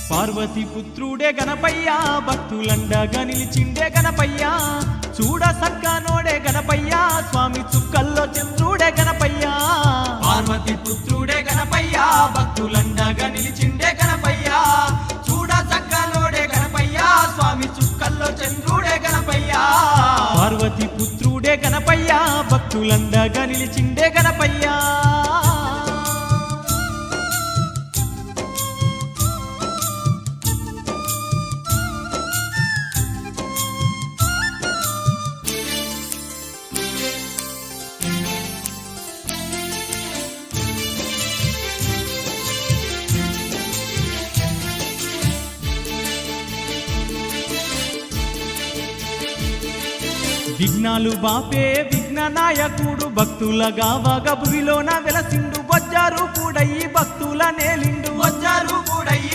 పార్వతి పుత్రుడే గణపయ్య భక్తులండగా నిలిచిండే గణపయ్య చూడ సక్కనోడే గణపయ్య స్వామి చుక్కల్లో చంద్రుడే గణపయ్య పార్వతి పుత్రుడే గణపయ్య భక్తులండగా నిలిచిండే గణపయ్య చూడ సక్కనోడే గణపయ్య స్వామి చుక్కల్లో చంద్రుడే గణపయ్య పార్వతి పుత్రుడే గణపయ్య భక్తులండగా నిలిచిండే గణపయ్య విఘ్నాలు బాపే విఘ్న నాయకుడు భక్తులగా వగభువిలోన వెలసిండు బొజ్జారు కూడయి భక్తుల నేలిండు బొజ్జారు కూడయి